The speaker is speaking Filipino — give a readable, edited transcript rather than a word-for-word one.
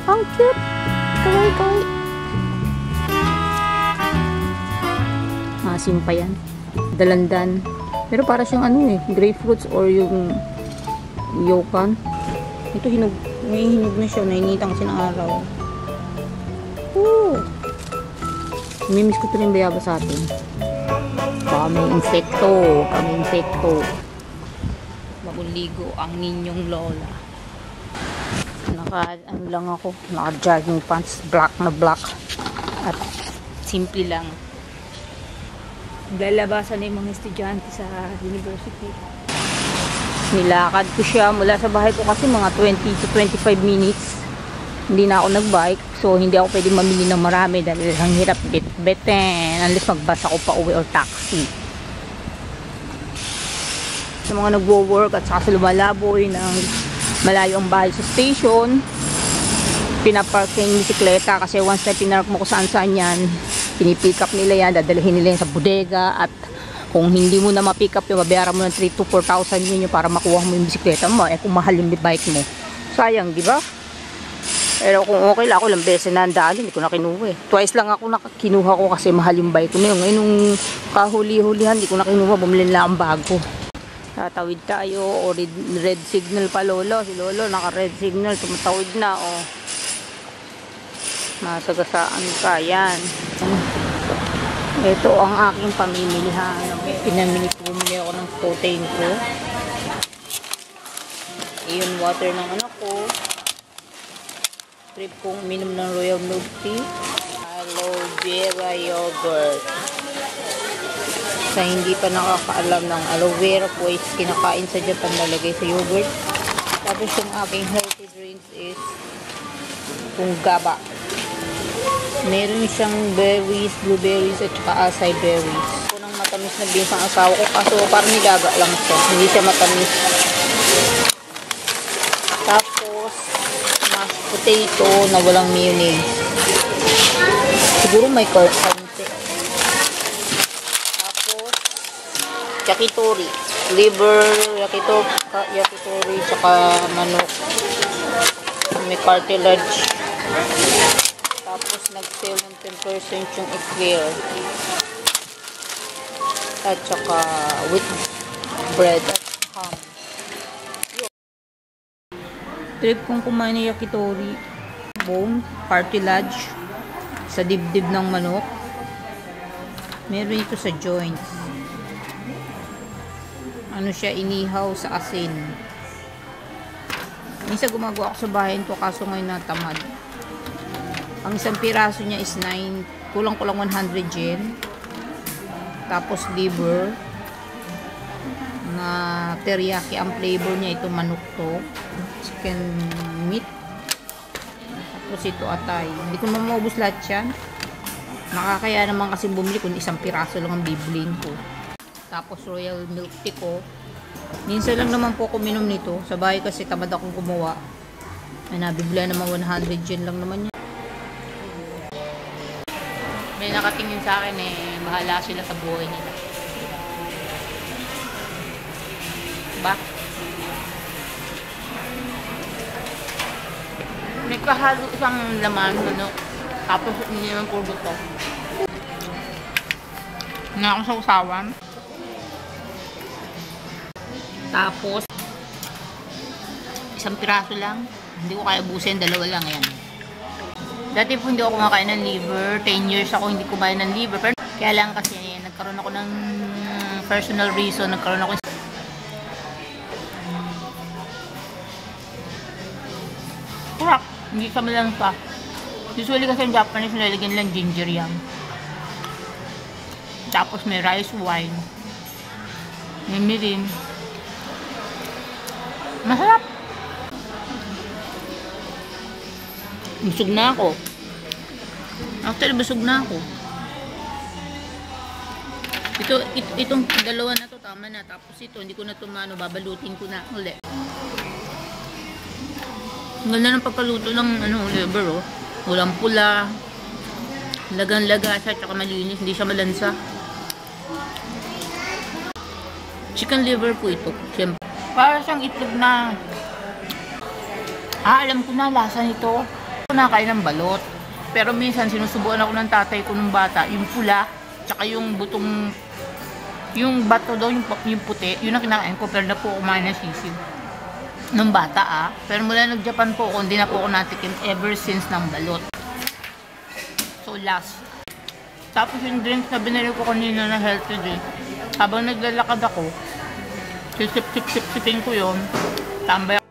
Ang cute. Kaway. Asim pa yan. Dalandan. Pero para siyang ano eh, grapefruits or yung yokan. Ito hinog. May hinog na siya. Nainitang kasi ng araw. Woo! Mimiss ko ito rin bayaba sa atin. Baka may insekto. Bagong ligo ang ninyong lola. Ano lang ako. Naka jogging pants. Black na black. At simple lang. Lalabasan na yung mga estudyante sa university. Nilakad ko siya mula sa bahay ko kasi mga 20 to 25 minutes. Hindi na ako nagbike. So, hindi ako pwedeng mamili ng marami dahil ang hirap bit-bitin. Unless magbus ako pa uwi or taxi. Sa mga nagwo-work at saka sa lumalaboy ng malayo ang bahay sa station, pinapark yung bisikleta kasi once na pinark mo ko saan-saan yan, pinipick up nila yan, dadalhin nila yan sa bodega at kung hindi mo na ma-pick up yung babayaran mo ng 3 to 4,000 yun para makuha mo yung bisikleta mo kung mahal yung bike mo. Sayang, di ba? Pero kung okay lang, ako lang beses na andaan, hindi ko na kinuha eh. Twice lang ako kinuha ko kasi mahal yung bike ko na yun. Ngayon nung kahuli-hulihan, hindi ko na kinuha, bumili lang ang bago. Tatawid tayo, o red signal pa lolo. Si lolo, naka-red signal, tumatawid na, o. Masagasaan pa, yan. Ito ang aking pamimilihan. Bumili ako ng protein ko. Iyon water ng anak ko. Trip kong uminom ng royal milk tea. Aloe vera yogurt. Sa hindi pa nakakaalam ng aloe vera po is kinakain sa Japan, nalagay sa yogurt. Tapos yung aking healthy drinks is itong GABA. Meron siyang berries, blueberries at saka acai berries. Ito nang matamis na beans ang asawa ko kaso parang nilaga lang siya. Hindi siya matamis. Tapos mashed potato na walang mayonnaise. Siguro may konti. Tapos yakitori. Liver, yakitori, tsaka manok. May cartilage. Tapos nag-sale ng 10% yung eclair. At saka with bread at ham. Trip kong kumain ng yakitori. Bone, cartilage, sa dibdib ng manok. Meron ito sa joints. Ano siya, inihaw sa asin. Minsan gumagawa ako sa bahay ko kaso ngayon natamad. Ang isang piraso niya is 9, kulang-kulang 100 yen. Tapos liver na teriyaki. Ang flavor niya ito manok to. Chicken meat. Tapos ito atay. Hindi ko naman maubos lahat yan. Nakakaya naman kasi bumili kung isang piraso lang ang bibilin ko. Tapos royal milk tea ko. Minsan lang naman po ako minom nito. Sa bahay kasi tamad akong gumawa. May nabibili naman 100 yen lang naman yan. May nakatingin sa akin bahala sila sa buhay nila. Diba? May kahalo isang laman, tapos hindi naman puro to. Na ako sa usawan. Tapos, isang piraso lang. Hindi ko kaya busin, dalawa lang yan. Dati po hindi ako kumakain ng liver. 10 years ako hindi kumain ng liver. Pero kaya lang kasi nagkaroon ako ng personal reason. Nagkaroon ako kurap. Hindi kami lang pa. Usually kasi yung Japanese nalagyan lang ginger yan. Tapos may rice wine. May mirin. Masarap. Busog na ako. Actually, busog na ako. Itong dalawa na to, tama na. Tapos ito, hindi ko na ito babalutin ko na ulit. Ang ganda ng pagkaluto ng liver, oh. Walang pula. Lagang-laga siya, tsaka malinis. Hindi siya malansa. Chicken liver po ito. Siyempre. Para siyang itlog na. Alam ko na, lasa nito. Ako nakain ng balot. Pero minsan sinusubuan ako ng tatay ko nung bata, yung pula, tsaka yung butong, yung bato daw, yung puti, yun ang kinakain ko, pero na po kumain ng sisig. Nung bata Pero mula nag-Japan po ako, hindi na po ako natikim ever since ng balot. So last. Tapos yung drink na binili ko kanina na healthy drink, habang naglalakad ako, sisip-sip-sipin ko yun, tambay